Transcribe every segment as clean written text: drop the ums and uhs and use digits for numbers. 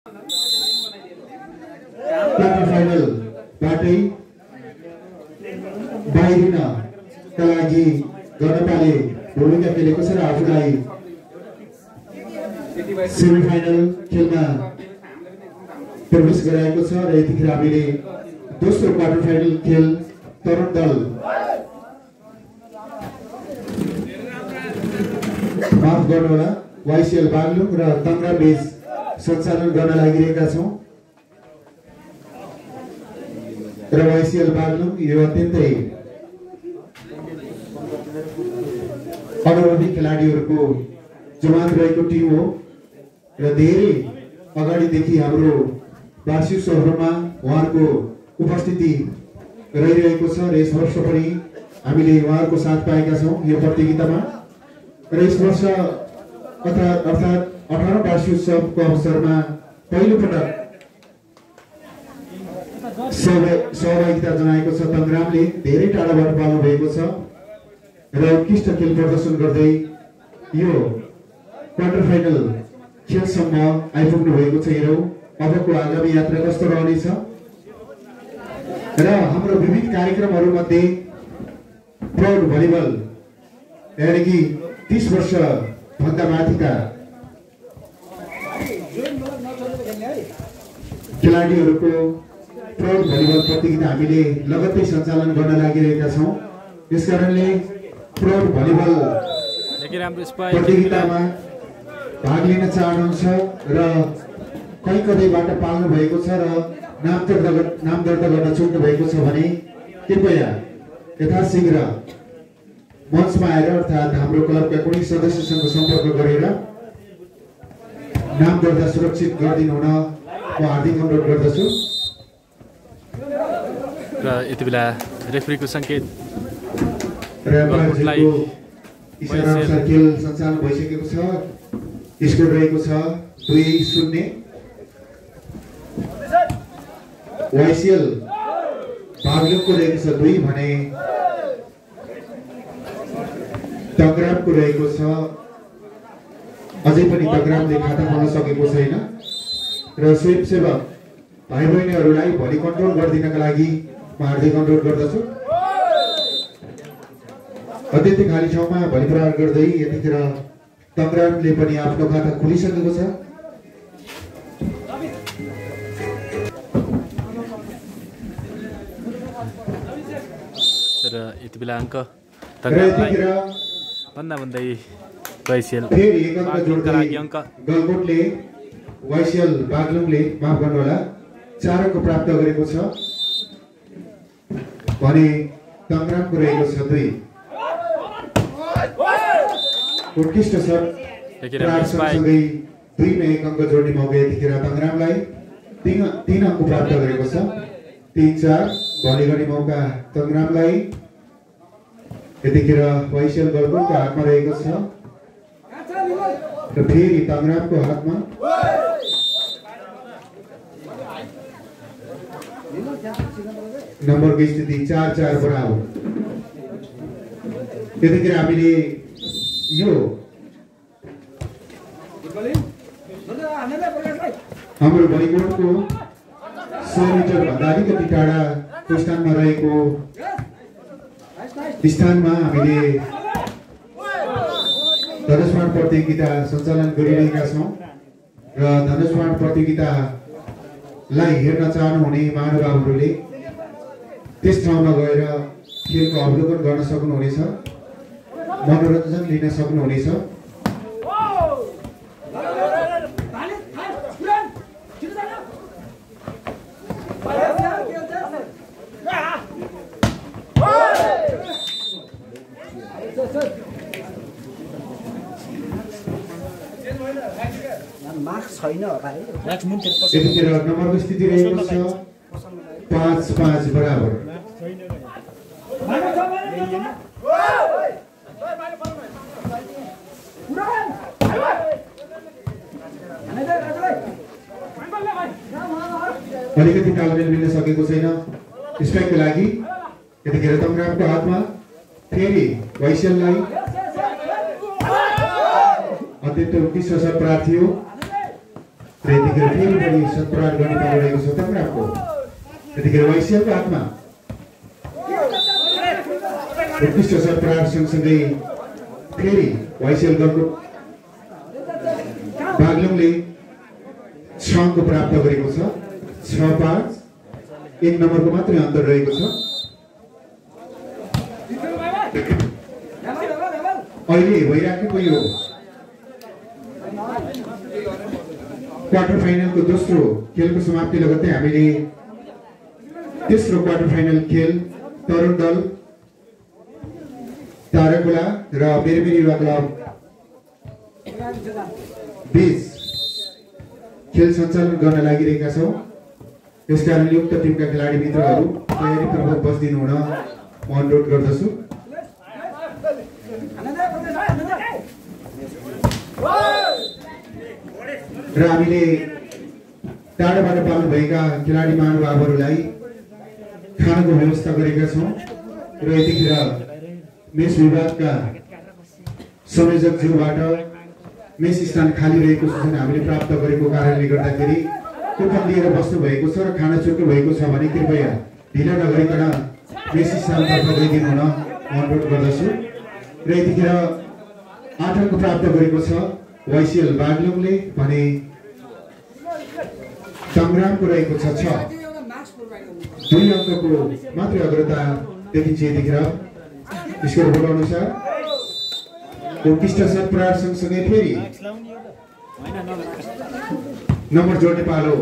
Quarter final बाटै बाहिरिनका लागि गणपाले भूमिका खेलेको छ र आफूलाई सेमी फाइनल खेलमा प्रवेश गराएको छ र यतिखेर हामीले दोस्रो क्वार्टर फाइनल खेल तरुण दल माफ गर्नुहोला वाइसिएल बागलुङ र तङ्ग्रा बेस सञ्चालन गर्न लागिरहेका छौं र वाइसिएल बागलुङ यो अत्यन्तै अनुभवी खेलाडीहरूको जमात रहेको टिम हो र धेरै अगाडिदेखि हाम्रो वार्षिक उत्सवहरूमा उहाँहरूको उपस्थिति रहिरहेको छ र यस वर्ष पनि हामीले उहाँहरूको साथ पाएका छौं यो प्रतियोगितामा र यस वर्ष अर्थात् 18औं वार्षिक उत्सवको अवसरमा पहिलो पटक सहभागिता जनाएको छ तङ्ग्रामले धेरै टाढाबाट पाल्नु भएको छ र उत्कृष्ट खेल प्रदर्शन गर्दै यो क्वार्टर फाइनल खेलसम्म आइपुग्नु भएको छ। हेरौं अबको आगामी यात्रा कस्तो रहनेछ र हाम्रो विविध कार्यक्रमहरू मध्ये प्राउड भलिबल यानी कि 30 वर्ष भन्दा माथिका खेलाडीहरूको प्राउड भलिबल प्रतियोगिता हामीले लगत्तै सञ्चालन गर्न लागिरहेका छौं। यसकारणले प्राउड भलिबल प्रतियोगितामा भाग लिन चाहनुहुन्छ र कहीँ कतैबाट पाल्नु भएको छ र नाम दर्ता गर्न छुट्नु भएको छ भने कृपया यथाशीघ्र मञ्चमा आएर अर्थात् हाम्रो क्लबका कुनै सदस्यसँग सम्पर्क गरेर नाम दर्ता सुरक्षित गरिदिनु हुन म हार्दिक अनुरोध गर्दछु। र यति बेला रेफ्रीको संकेत इशाराअनुसार खेल सञ्चालन भइसकेको छ। स्कोर रहेको छ 2-0। वाइसिएल बागलुङको रहेको छ 2 भने तङ्ग्रामको रहेको छ। अझै पनि तङ्ग्रामले खाता खोल्न सकेको छैन र स्वयंसेवक भाइ बहिनीहरूलाई भोलि कन्ट्रोल गरिदिनका लागि म हार्दिक अनुरोध गर्दछु। अत्यन्तै खाली ठाउँमा भली प्रहार गर्दै यतिखेर तङ्ग्रामले पनि आफ्नो खाता खोलिसकेको छ। र यति बेला अङ्क तङ्ग्रामलाई भन्दै वाइसिएल बागलुङका लागि अङ्क गलकोटले वाइसिएल बागलुङले माफ गर्नुहोला 4 अङ्क प्राप्त गरेको छ भने तङ्ग्रामको रहेको छ 2। उत्कृष्ट सर सँगै 2 मा 1 अङ्क जोड्ने मौका यतिखेर तङ्ग्रामलाई 3 अङ्क प्राप्त गरेको छ। 3-4 भली गर्ने मौका तङ्ग्रामलाई यतिखेर वाइसिएल गलकोटको हातमा रहेको छ र फेरि तङ्ग्रामको हातमा। नम्बरको स्थिति 4-4 बराबर। यतिखेर हामीले यो हाम्रो भलिबलको 100 मिटर भन्दा अलिकति टाढाको स्थानमा रहेको स्थानमा हामीले धनुषबाण प्रतियोगिता सञ्चालन गरिरहेका छौं र धनुषबाण प्रतियोगितालाई हेर्न चाहनुहुने महानुभावहरूले त्यस ठाउँमा गएर खेलको अवलोकन गर्न सक्नुहुनेछ, मनोरञ्जन लिन सक्नुहुनेछ। यतिखेर नम्बरको स्थिति रहेको छ 5-5 बराबर। अलिकति तालमेल मिल्न सकेको छैन स्ट्राइकको लागि। यतिखेर तङ्ग्रामको हातमा फेरि वाइसिएललाई अत्यन्त उत्कृष्ट सर प्रार्थी हो र यतिखेर फेरि पनि सत्प्रहार गर्ने पालो रहेको छ तङ्ग्रामको। यतिखेर वाइसिएलको हातमा उत्कृष्ट सत्प्रहार सँगसँगै फेरि वाइसिएल दलको बागलुङले 6 अङ्क प्राप्त गरेको छ। 6-5 1 नम्बरको मात्रै अन्तर रहेको छ। अहिले भइराखेको यो क्वार्टर फाइनलको दोस्रो खेलको समाप्ति लगत्तै हामीले तेस्रो क्वार्टर फाइनल खेल तरुण दल ताराकोला र बेरबेरी युवा क्लब बीच खेल सञ्चालन गर्न लागिरहेका छौँ। यसकारणले उक्त टिमका खेलाडी मित्रहरू तयारीपूर्वक बस्दिनु हुन म अनुरोध गर्दछु। र हामीले टाढाबाट पाल्नुभएका खेलाडी महानुभावहरूलाई खानाको व्यवस्था गरेका छौँ र यतिखेर मेस विभागका संयोजकज्यूबाट मेस स्थान खाली रहेको सूचना हामीले प्राप्त गरेको कारणले गर्दाखेरि टोकन लिएर बस्नु भएको छ र खाना छुट्नु भएको छ भने कृपया ढिलो नगरिकन मेस स्थानतर्फ गइदिनु हुन अनुरोध गर्दछु। र यतिखेर 8 अङ्क प्राप्त गरेको छ वाइसिएल बागलुङले भने सङ्ग्रामको रहेको छ 6। 2 अङ्कको मात्रै अग्रता देखिन्छ यतिखेर स्कोर बोर्ड अनुसार। उत्कृष्ट सत्प्रहार सँगसँगै फेरि नम्बर जोड्ने पालो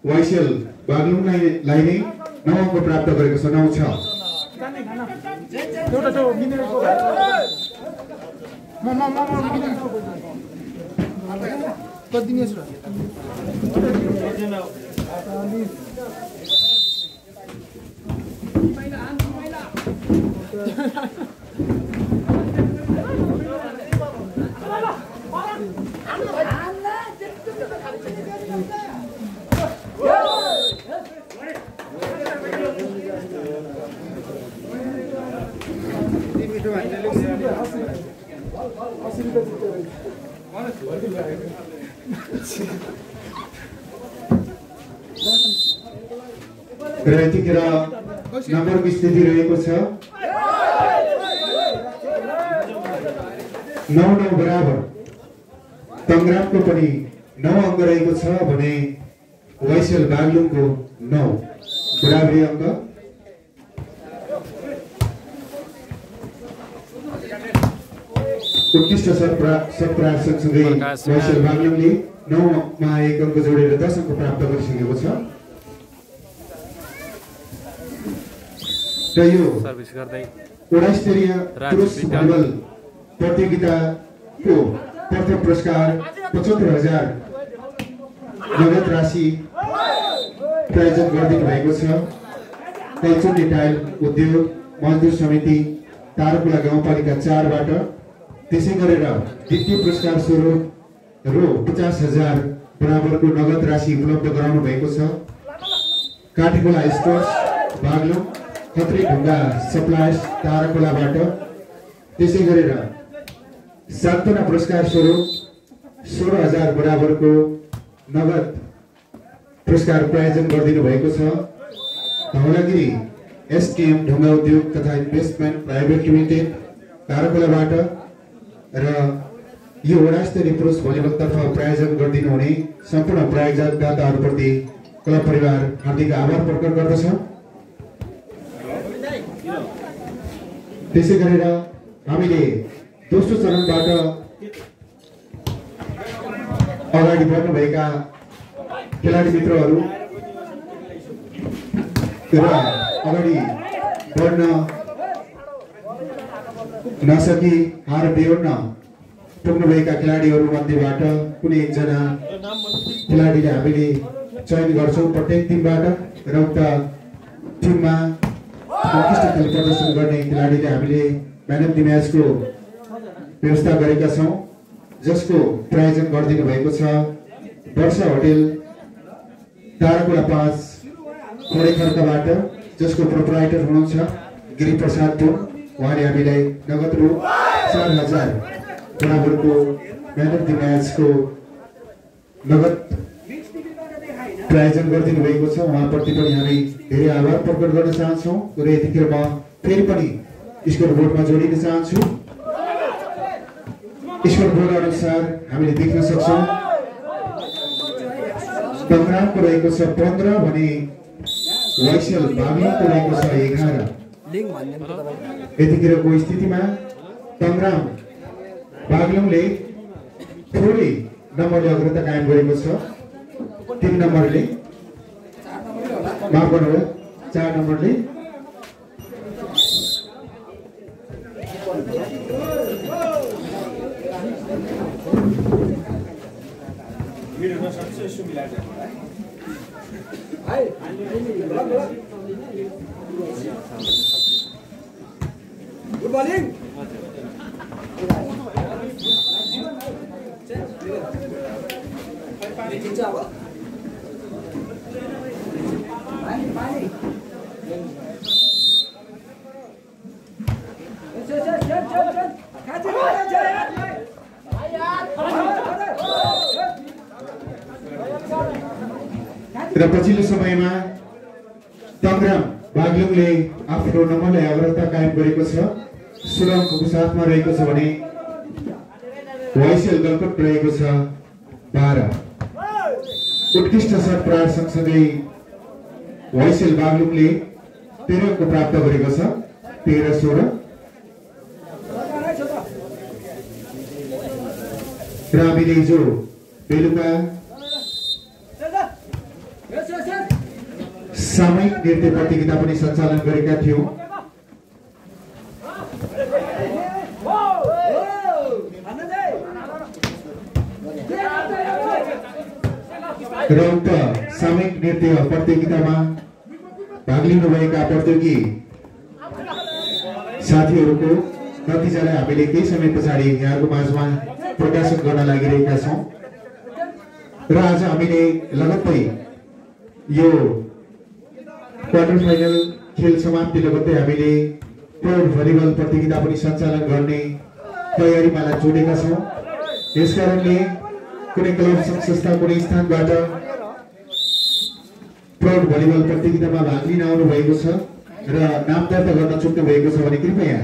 वाइसिएल बागलुङलाई नै 9 अङ्क प्राप्त गरेको छ। 9-6 र यतिखेर नम्बरको स्थिति रहेको छ 9-9 बराबर। तङ्ग्रामको पनि 9 अङ्क रहेको छ भने वाइसिएल बागलुङको 9 बराबरी अङ्क। उत्कृष्ट सत्प्रहार सँगसँगै वाइसिएल बागलुङले 9 मा 1 अङ्क जोडेर 10 अङ्क प्राप्त गरिसकेको छ। र यो वडा स्तरीय पुरुष भलिबल प्रतियोगिताको प्रथम पुरस्कार 75,000 नगद राशि प्रायोजन गरिदिनु भएको छ कैचुन्नी टाइल उद्योग मजदुर समिति ताराकोला गाउँपालिका 4बाट। त्यसै गरेर द्वितीय पुरस्कार स्वरूप रु 50,000 बराबरको नगद राशि उपलब्ध गराउनु भएको छ काठीकोला स्टोर्स बागलुङ खत्री ढुङ्गा सप्लायर्स ताराकोलाबाट। त्यसै गरेर सान्तवना पुरस्कार स्वरूप 16,000 बराबरको नगद पुरस्कार प्रायोजन गरिदिनु भएको छ धौलागिरी एसकेएम ढुङ्गा उद्योग तथा इन्भेस्टमेन्ट प्राइभेट लिमिटेड ताराकोलाबाट। र यो वडा स्तरीय पुरुष भलिबलतर्फ प्रायोजन गरिदिनु हुने सम्पूर्ण प्रायोजकदाताहरूप्रति क्लब परिवार हार्दिक आभार प्रकट गर्दछ। त्यसै गरेर हामीले दोस्रो चरणबाट अगाडि बढ्नुभएका खेलाडी मित्रहरू र अगाडि बढ्न नसकी हार बेहोर्न पुग्नुभएका खेलाडीहरू मध्येबाट कुनै एकजना खेलाडीले हामीले चयन गर्छौँ प्रत्येक टिमबाट र उक्त टिममा उत्कृष्ट खेल प्रदर्शन गर्ने खेलाडीले हामीले म्यान अफ द म्याचको व्यवस्था गरेका छौँ जसको प्रायोजन गरिदिनु भएको छ वर्षा होटेल ताराकोला 5 खोडेखर्कबाट जसको प्रोप्राइटर हुनुहुन्छ गिरिप्रसाद पुन। उहाँले हामीलाई नगद रु 4,000 बराबरको म्यान अफ द म्याचको नगद प्रायोजन गरिदिनु भएको छ उहाँप्रति पनि हामी धेरै आभार प्रकट गर्न चाहन्छौँ र यतिखेर म फेरि पनि स्कोर बोर्डमा जोडिन चाहन्छु। स्कोर बोर्ड अनुसार हामीले देख्न सक्छौँ तङ्ग्रामको रहेको छ 15 भने वाइसेल बागलुङको रहेको छ 11। यतिखेरको स्थितिमा तङ्ग्राम बागलुङले थोरै नम्बरले अग्रता कायम गरेको छ। 3 नम्बरले माफ गर्नुभयो 4 नम्बरले Good morning. र पछिल्लो समयमा तङ्ग्राम बागलुङले आफ्नो नम्बरलाई अग्रता कायम गरेको छ। 16 अङ्कको साथमा रहेको छ भने वाइसेल गलकोट रहेको छ 12। उत्कृष्ट शट प्रहार सँगसँगै वाइसेल बागलुङले 13 अङ्क प्राप्त गरेको छ 13-16। र हामीले हिजो बेलुका सामूहिक नृत्य प्रतियोगिता पनि सञ्चालन गरेका थियौँ। र उक्त सामूहिक नृत्य प्रतियोगितामा भाग लिनुभएका प्रतियोगी साथीहरूको नतिजालाई हामीले केही समय पछाडि यहाँको माझमा प्रकाशन गर्न लागिरहेका छौँ। र आज हामीले लगत्तै यो क्वार्टर फाइनल खेल समाप्ति लगत्तै हामीले प्रौढ भलिबल प्रतियोगिता पनि सञ्चालन गर्ने तयारीमा जोडेका छौँ। यसकारणले कुनै क्लब संस्था कुनै स्थानबाट प्रौढ भलिबल प्रतियोगितामा भाग लिन आउनु भएको छ र नाम दर्ता गर्न चुक्नु भएको छ भने कृपया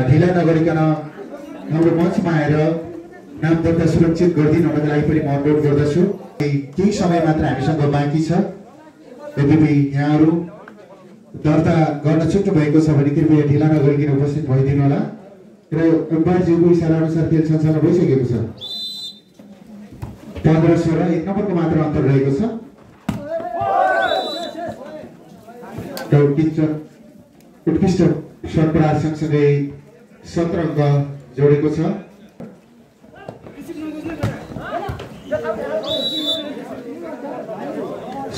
ढिला नगरिकन हाम्रो मञ्चमा आएर नाम दर्ता सुरक्षित गरिदिनु हुनका लागि पनि म अनुरोध गर्दछु। केही समय मात्र हामीसँग बाँकी छ। यद्यपि यहाँहरू दर्ता गर्न छुट्नु भएको छ भने कृपया ढिला नगरिकन उपस्थित भइदिनु होला। र अम्पायरज्यूको इसारा अनुसार खेल सञ्चालन भइसकेको छ। 15-16 1 नम्बरको मात्र अन्तर रहेको छ। उत्कृष्ट शट प्रहार सँगसँगै 17 अङ्क जोडेको छ।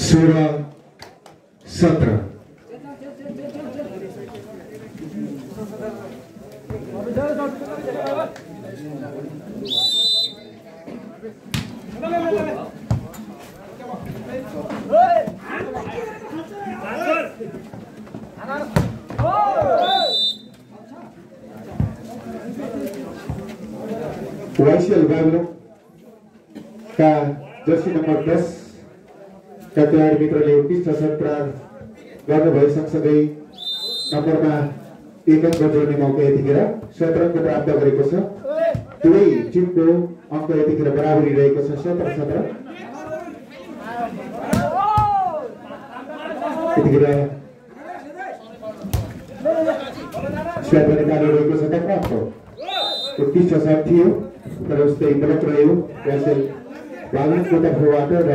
सोह्र 17 वाइसेल बागलुङ का जर्सी नम्बर 10 का खेलाडी मित्रले उत्कृष्ट शट प्रहार गर्नुभए सँगसँगै नम्बरमा 1 अङ्क जोड्ने मौका यतिखेर 17 अङ्क प्राप्त गरेको छ। दुवै टिमको अङ्क यतिखेर बराबरी रहेको छ 17-17। यतिखेर स्ट्राइक गर्ने कार्य रहेको छ। तङ्ग्रामको उत्कृष्ट शट थियो तर उसले गलत रह्यो। वाइसेल बागलुङको तर्फबाट र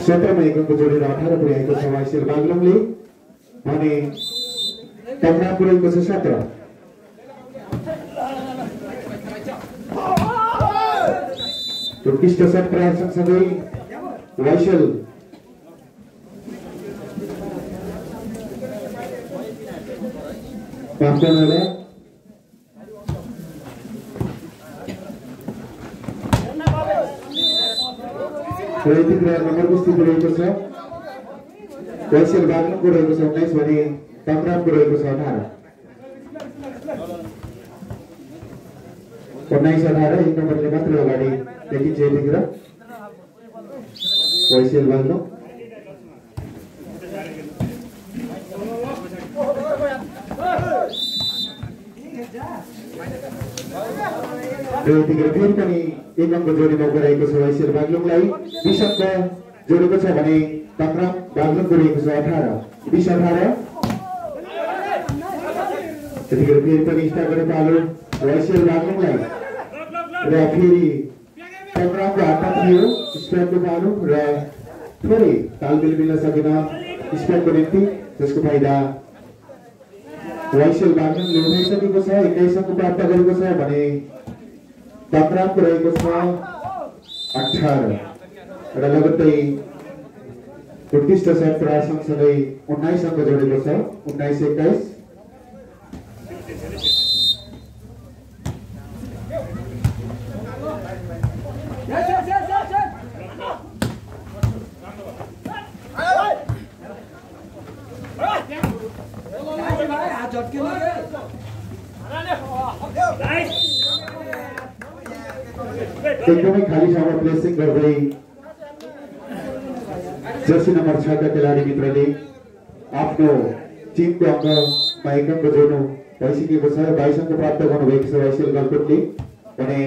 17 मा 1 अङ्क जोडेर 18 पुर्याएको छ वाइसेल बागलुङले भने तङ्ग्रामको रहेको छ 17। उत्कृष्ट शट प्रहार सँगसँगै वाइसेल पाँचजनालाई नम्बरको स्थिति रहेको छ। वाइसेल बागलुङको रहेको छ 19 भने तङ्ग्रामको रहेको छ 18। 19-18 1 नम्बरले मात्र अगाडि देखिन्छ यतिखेर। वाइसिएल बाग्लुङ फेरि पनि 1 अङ्क जोडी मौका रहेको छ वाइसिएल बाग्लुङलाई। 20 अङ्क जोडेको छ भने तङ्ग्राम बाग्लुङको रहेको छ 18 20-18। त्यतिखेर फेरि पनि स्टार्ट गर्ने पालो वाइसिएल बाग्लुङलाई र फेरि तङ्ग्रामको हातमा थियो स्पेनको पालो र थोरै तालमेल मिल्न सकेन स्पेनको निम्ति, जसको फाइदा वाइसिएल बाग्लुङले उठाइसकेको छ। 21 अङ्क प्राप्त गरेको छ भने तङ्ग्रामको रहेको छ 18 र लगत्तै उत्कृष्ट सर्ट प्रहार सँगसँगै 19 अङ्क जोडेको छ 19-21। एकदमै खाली ठाउँमा प्लेसिङ गर्दै जर्सी नम्बर 6 का खेलाडी मित्रले आफ्नो टिमको अङ्कमा 1 अङ्क जोड्नु भइसकेको छ। 22 अङ्क प्राप्त गर्नुभएको छ वाइसिएल गलकोटले भने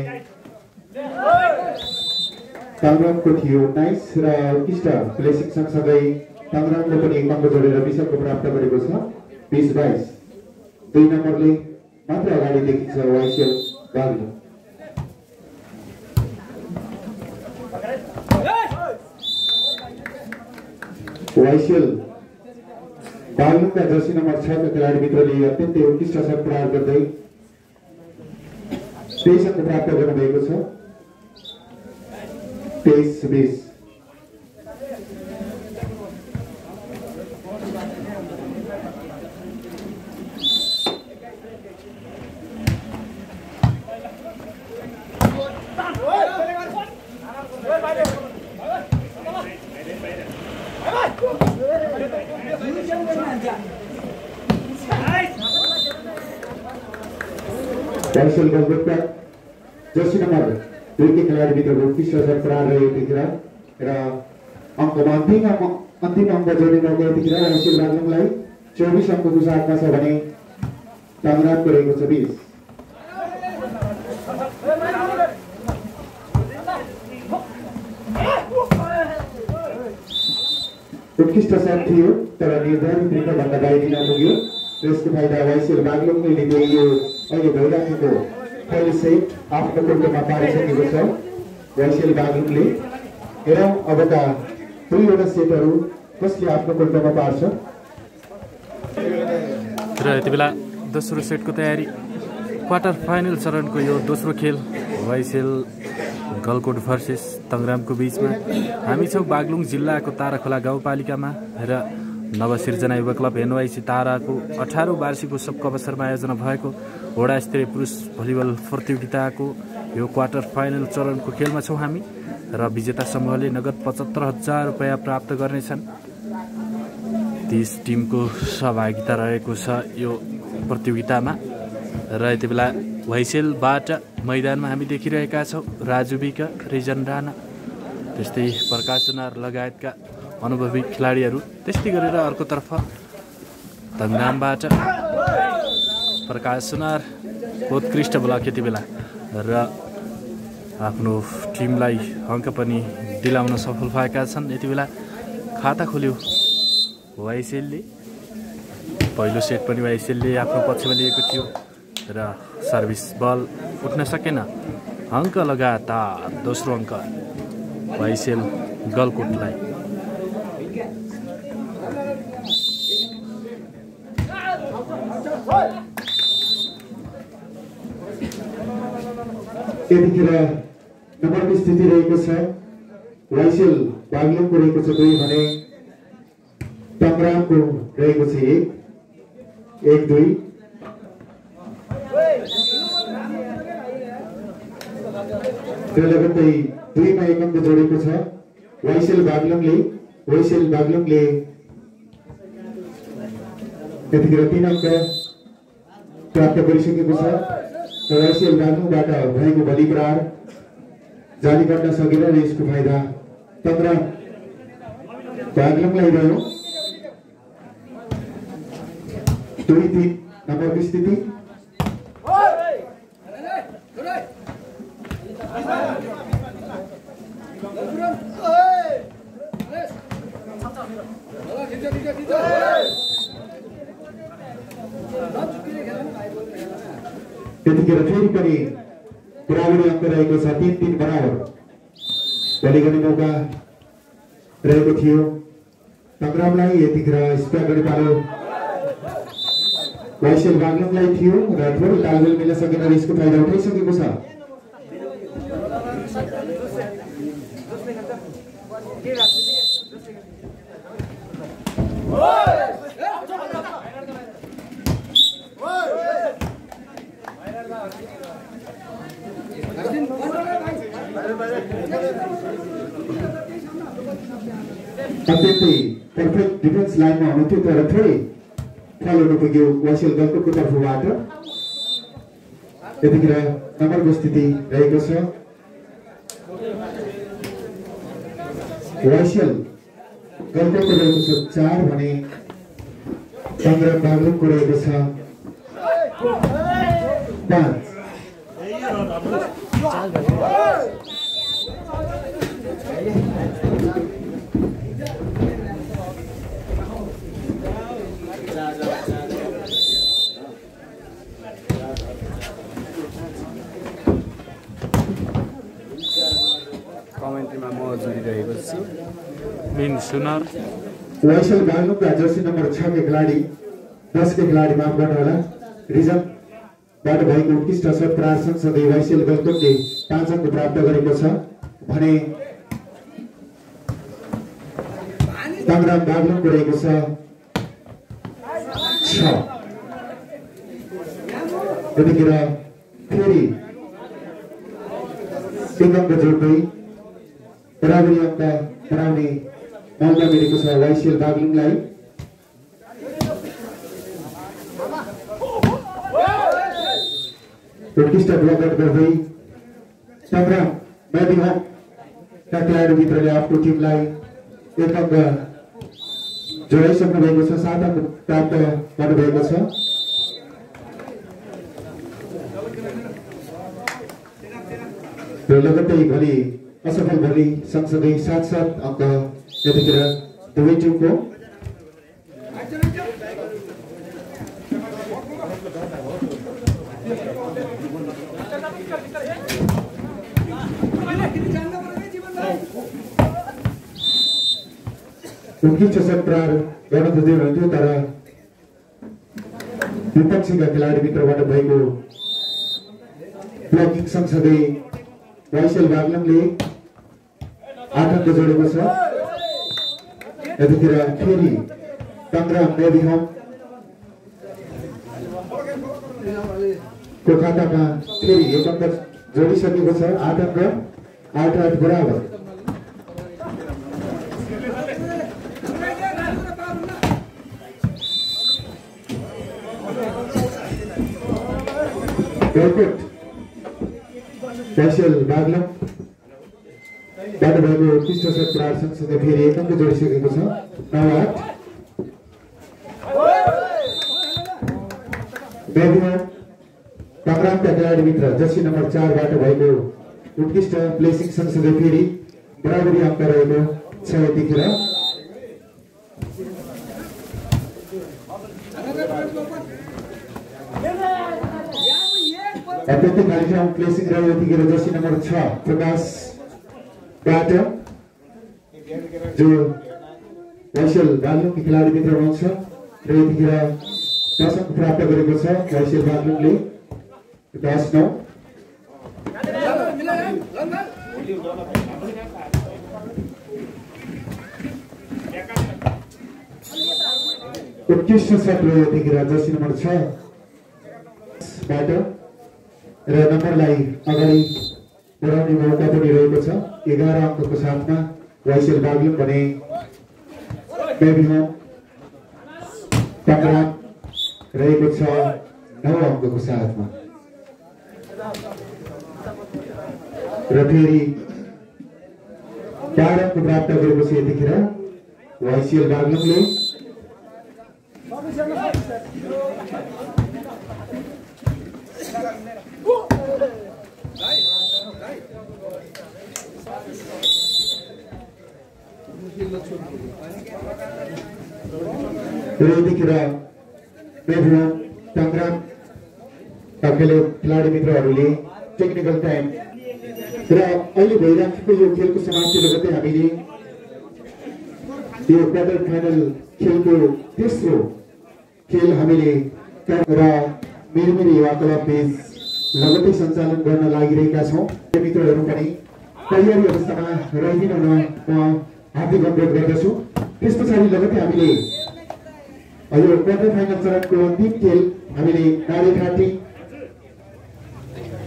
तङ्ग्रामको थियो 19 र उत्कृष्ट प्लेसिङ सँगसँगै तङ्ग्रामले पनि 1 अङ्क जोडेर 20 अङ्क प्राप्त गरेको छ 20-22। 2 नम्बरले मात्र अगाडि देखिन्छ वाइसिएल बाग्लुङ। वाइसिएल बाग्लुङका जर्सी नम्बर 6 का खेलाडी मित्रले अत्यन्तै उत्कृष्ट सर्ट प्रहार गर्दै 23 अङ्क प्राप्त गर्नुभएको छ 23-20। वाइसिएल गलकोटका जर्सी नम्बर 2 के खेलाडी मित्रको उत्कृष्ट सर्ट प्रहार रह्यो यतिखेर र अङ्कमा अन्तिम अङ्क जोड्ने मौका यतिखेर वाइसिएल बाग्लुङलाई 24 अङ्कको साथमा छ भने तङ्ग्रामको रहेको छ 20। उत्कृष्ट सर्ट थियो तर निर्धारित रिकभन्दा बाहिर नपुग्यो, त्यसको फाइदा वाइसिएल बाग्लुङले लिँदै यो अहिले भइराखेको पहिलो सेट आफ्नो कोर्टमा पारिसकेको छ वाइसिएल बाग्लुङले। हेरौँ अबका 2वटा सेटहरू कसले आफ्नो कोर्टमा पार्छ। र यति बेला दोस्रो सेटको तयारी क्वार्टर फाइनल चरणको यो दोस्रो खेल वाइसिएल गलकोट भर्सेस तङ्ग्रामको बीचमा। हामी छौँ बागलुङ जिल्लाको ताराखोला गाउँपालिकामा र नवसिर्जना युवा क्लब एनवाइसी ताराको 18औं वार्षिक उत्सवको अवसरमा आयोजना भएको वडा स्तरीय पुरुष भलिबल प्रतियोगिताको यो क्वार्टर फाइनल चरणको खेलमा छौँ हामी र विजेता समूहले नगद 75,000 रुपैयाँ प्राप्त गर्नेछन्। 30 टिमको सहभागिता रहेको छ यो प्रतियोगितामा र यति बेला वाइसिएलबाट मैदानमा हामी देखिरहेका छौँ राजु विक, रिजन राणा, त्यस्तै प्रकाश सुनार लगायतका अनुभवी खेलाडीहरू। त्यस्तै गरेर अर्कोतर्फ तङ्ग्रामबाट प्रकाश सुनार उत्कृष्ट ब्लक यति बेला र आफ्नो टिमलाई अङ्क पनि दिलाउन सफल भएका छन्। यति बेला खाता खोल्यो वाइसिएलले। पहिलो सेट पनि वाइसिएलले आफ्नो पक्षमा लिएको थियो र सर्भिस बल उठ्न सकेन। अङ्क लगातार दोस्रो अङ्क वाइसिएल गलकोटलाई। यतिखेर नम्बरको स्थिति रहेको छ वाइसिएल बागलुङको रहेको छ 2 भने तङ्ग्रामको रहेको छ 1-2। त्यो लगत्तै 2 मा 1 अङ्क जोडेको छ वाइसिएल बागलुङले यतिखेर 3 अङ्क प्राप्त गरिसकेको छ। वाइसिएल बागलुङबाट भएको बलि प्रहार जाली गर्न सकेन र यसको फाइदा तंग्राम बागलुङलाई रह्यो 2-3 नम्बरको स्थिति त्यतिखेर फेरि पनि बराबरी अङ्क रहेको छ 3-3 बराबर बलि गर्ने मौका रहेको थियो तंग्रामलाई यतिखेर स्क्वायर गर्ने पालो वाइसेल बागलुङलाई थियो र थोरै तालमेल मिल्न सकेन र यसको फाइदा उठाइसकेको छ अत्यन्तै पर्फेक्ट डिफेन्स लाइनमा हुनुहुन्थ्यो तर थोरै फल हुनु पुग्यो वाइसेल गलकोटको तर्फबाट यतिखेर नम्बरको स्थिति रहेको छ वाइसेल गलकोटको रहेको छ 4 भने तंग्राम बागलुङको रहेको छ 5 कमेन्ट्रीमा म जोडिरहेको छु मिन सुनार वाइसेल बागलुङका जर्सी नम्बर 6 के खिलाडी 10 के खिलाडी माफ गर्नुहोला रिजर्भबाट भएको उत्कृष्ट शट प्रहार सँगसँगै वाइसेल गलकोटले 5 अङ्क प्राप्त गरेको छ भने तंग्राम बागलुङको रहेको छ 6 यतिखेर फेरि 1 अङ्क जोड्दै बराबरी अङ्क बनाउने मौका मिलेको छ वाइसेल बागलुङलाई उत्कृष्ट ब्लकआउट गर्दै तंग्राम मेदिहोमका खेलाडीभित्रले आफ्नो टिमलाई 1 अङ्क जोडाइसक्नु भएको छ 7 अङ्क प्राप्त गर्नुभएको छ र लगत्तै भोलि असफल भोलि सँगसँगै 7-7 अङ्क यतिखेर दुवै टिमको उत्कृष्ट शट प्रहार गर्न खोज्दै हुनुहुन्थ्यो तर विपक्षीका खेलाडीभित्रबाट भएको ब्लकिङ सँगसँगै वाइसेल बागलुङले 8 अङ्क जोडेको छ यतिखेर फेरि तंग्राम मेदिहोमको खातामा फेरि 1 अङ्क जोडिसकेको छ 8 अङ्क 8-8 बराबर गलकोट वाइसेल बागलुङबाट भएको उत्कृष्ट शट प्रहार सँगसँगै फेरि 1 अङ्क जोडिसकेको छ 9-8 मेदिहोम तंग्रामका खेलाडीभित्र जर्सी नम्बर 4 बाट भएको उत्कृष्ट प्लेसिङ सँगसँगै फेरि बराबरी अङ्क रहेको छ यतिखेर अत्यन्तै खाली ठाउँ प्लेसिङ रह्यो यतिखेर जर्सी नम्बर 6 प्रकाशबाट जो वाइसेल बागलुङको खेलाडीभित्र हुनुहुन्छ र यतिखेर 10 अङ्क प्राप्त गरेको छ वाइसेल बागलुङले 10-9 उत्कृष्ट शट रह्यो यतिखेर जर्सी नम्बर 6 बाट र नम्बरलाई अगाडि बढाउने मौका पनि रहेको छ 11 अङ्कको साथमा वाइसेल बागलुङ भने मेदिहोम तंग्राम रहेको छ 9 अङ्कको साथमा र फेरि 12 अंक प्राप्त गरेपछि यतिखेर वाइसिएल बागलुङले यतिखेर तंग्राम खिलाडी मित्रहरूले टेक्निकल टाइम र अहिले भइराखेको यो खेलको समाप्ति लगतै हामीले यो क्वार्टर फाइनल खेलको तेस्रो खेल हामीले र मिरमिरी युवा क्लब पेज लगतै सञ्चालन गर्न लागिरहेका छौं। मित्रहरू पनि तयारी अवस्थामा रहिदिन म हार्दिक अनुरोध गर्दछु। त्यसपछि लगतै हामीले यो क्वार्टर फाइनल चरणको अन्तिम खेल हामीले नारेघाटी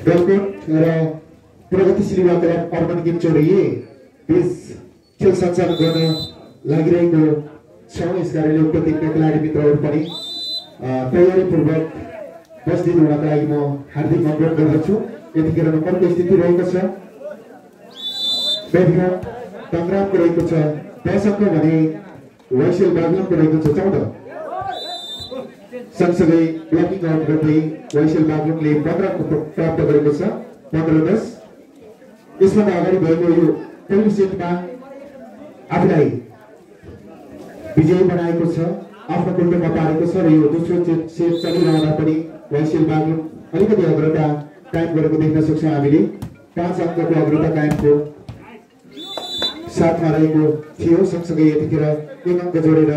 गलकोट र प्रगतिशील युवा क्लब अर्बन गेम चौरैये बीच खेल सञ्चालन गर्न लागिरहेको छौं। यसकारण उक्त टिमका खेलाडी मित्रहरू पनि तयारीपूर्वक बस्दिनु हुनका लागि म हार्दिक अनुरोध गर्दछु। यतिखेर नम्बरको स्थिति रहेको छ तंग्रामको रहेको छ 10 अंक भने वाइसिएल बागलुङको रहेको छ 14। सँगसँगै ब्लकिङ आउट गर्दै वाइसिएल बागलुङले 15 अंक प्राप्त गरेको छ 15-10। यसभन्दा अगाडि भएको यो पहिलो सेटमा आफूलाई विजयी बनाएको छ, आफ्नो कुण्डमा पारेको छ र यो दोस्रो सेट चलिरहँदा पनि वाइसिएल बागलुङ अलिकति अग्रता कायम गरेको देख्न सक्छौं। हामीले 5 अंकको अग्रता कायमको साथमा रहेको थियो। सँगसँगै यतिखेर 1 अंक जोडेर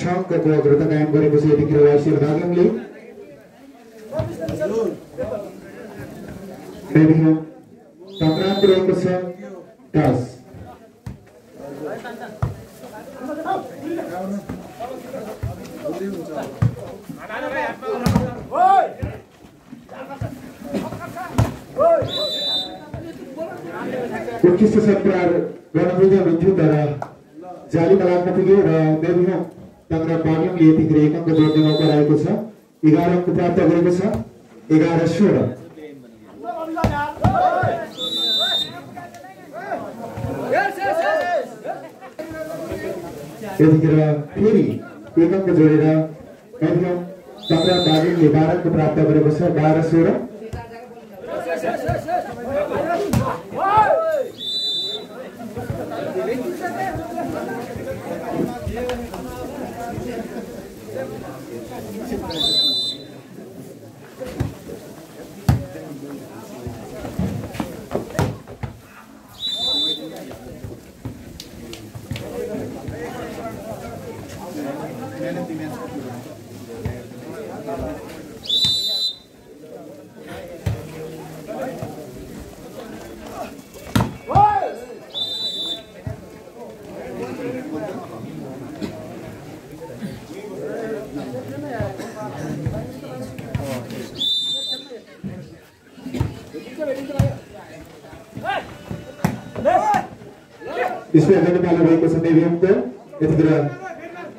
6 अंकको अग्रता कायम गरेको छ यतिखेर वाइसिएल बागलुङले। तंग्रामको रहेको छ 10। उत्कृष्ट सत्कार गर्न पुग्दै हुनुहुन्थ्यो तर जालीमा लाग्न पुग्यो र तंग्राम बागलुङले यतिखेर 1 अंक जोड्ने मौका रहेको छ। 11 अंक प्राप्त गरेको छ 11-16। यतिखेर फेरि 1 अंक जोडेर तंग्राम बागलुङले 12 अंक प्राप्त गरेको छ 12-16। इसमें अगर पाला भएको छ देवीको यतिखेर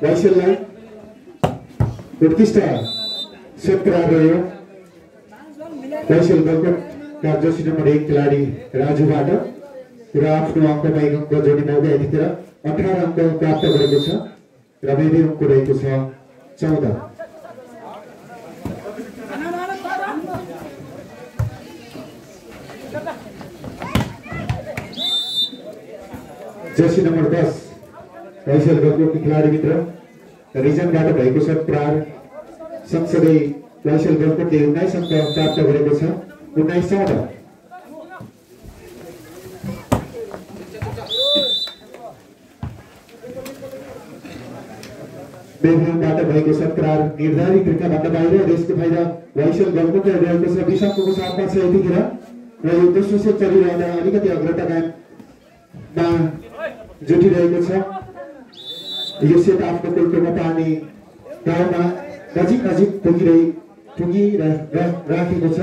वाइसिएललाई उत्कृष्ट सत्कार रह्यो वाइसिएल गलकोटका जर्सी नम्बर 1 खेलाडी राजुबाट र आफ्नो अंकमा 1 अंक जोड्ने मौका यतिखेर 18 अंक प्राप्त गरेको छ र देवीको रहेको छ 14। जर्सी नम्बर 10 वाइसिएल गलकोटको खेलाडी मित्र रिजनबाट भएको छ प्रार। सँगसँगै वाइसिएल गलकोटले 19 अंक प्राप्त गरेको छ 19-14। बेगुनबाट भएको सत्कार निर्धारित रेखाभन्दा बाहिर देशको फाइदा वाइसिएल गलकोटले रहेको छ 20 अंकको साथमा छ यतिखेर र यो दोस्रो सेट चलिरहँदा अलिकति अग्रता कायममा जुटिरहेको छ। यो सेट आफ्नो कुल्टोमा पार्ने गाउँमा नजिक पुगिराखेको छ।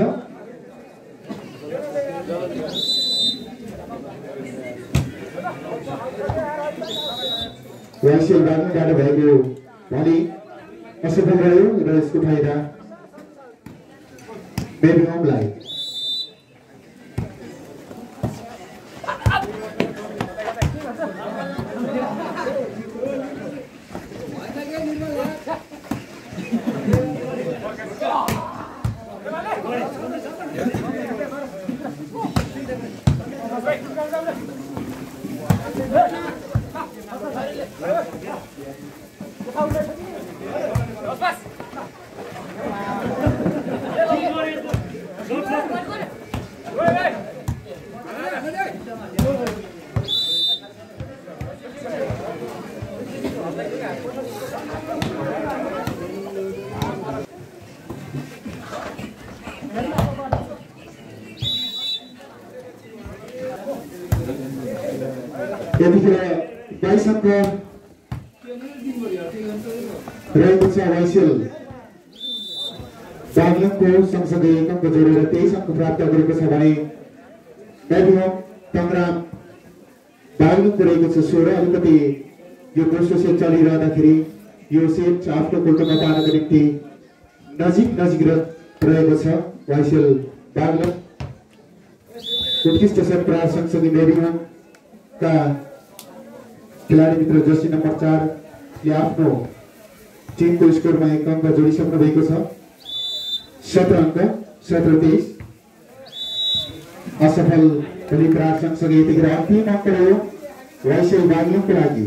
वाइसिएल बागलुङबाट भएको भली असफल रह्यो र यसको फाइदा बेबीहोमलाई। यतिखेर 22 अङ्क रहेको छ वाइसिएल बागलुङको सँगसँगै 1 अङ्क जोडेर 23 अङ्क प्राप्त गरेको छ भने एबिहोम तंग्राम बागलुङको रहेको छ 16। अलिकति यो दोस्रो सेट चलिरहँदाखेरि यो सेट आफ्नो कोर्टमा पार्नको निम्ति नजिक रहेको छ वाइसिएल बागलुङ। उत्कृष्ट सेट प्रहार सँगसँगै एबिहोमका खिलाडी मित्र जर्सी नम्बर 4 ले आफ्नो टिमको स्कोरमा 1 अङ्क जोडिसक्नु भएको छ। 17 अङ्क 17-23 असफल गोली प्रहार सँगसँगै यतिखेर अन्तिम अङ्क रह्यो वाइसिएल बागलुङको लागि।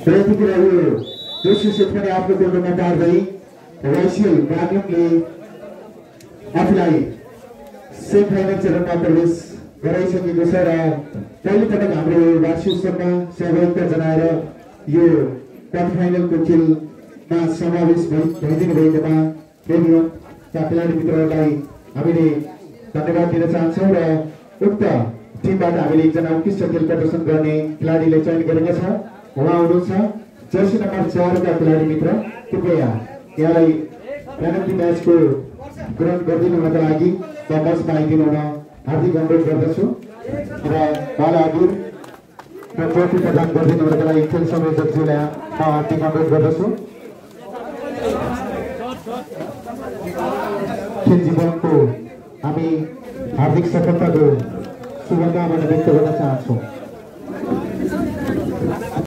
यतिखेर यो दोस्रो सेट पनि आफ्नो कोर्टमा पार्दै वाइसिएल बागलुङले आफूलाई सेमी फाइनल चरणमा प्रवेश गराइसकेको छ र पहिलोपटक हाम्रो वार्षिक उत्सवमा सहभागिता जनाएर यो क्वार्टर फाइनलको खेलमा समावेश भइदिनु भएकोमा एबिहोमका खेलाडी मित्रहरूलाई हामीले धन्यवाद दिन चाहन्छौँ र उक्त टिमबाट हामीले एकजना उत्कृष्ट खेल प्रदर्शन गर्ने खेलाडीलाई चयन गरेका छौँ। उहाँ हुनुहुन्छ जर्सी नम्बर 4 का खिलाडी मित्र। कृपया यहाँलाई म्यान अफ द म्याचको ग्रहण गरिदिनुका लागि म मञ्चमा आइदिनु हुन हार्दिक अनुरोध गर्दछु र बालादुर र ट्रफी प्रदान गरिदिनुका लागि खेल संयोजकज्यूलाई म हार्दिक अनुरोध गर्दछु। खेल जीवनको हामी हार्दिक सफलताको शुभकामना व्यक्त गर्न चाहन्छौँ।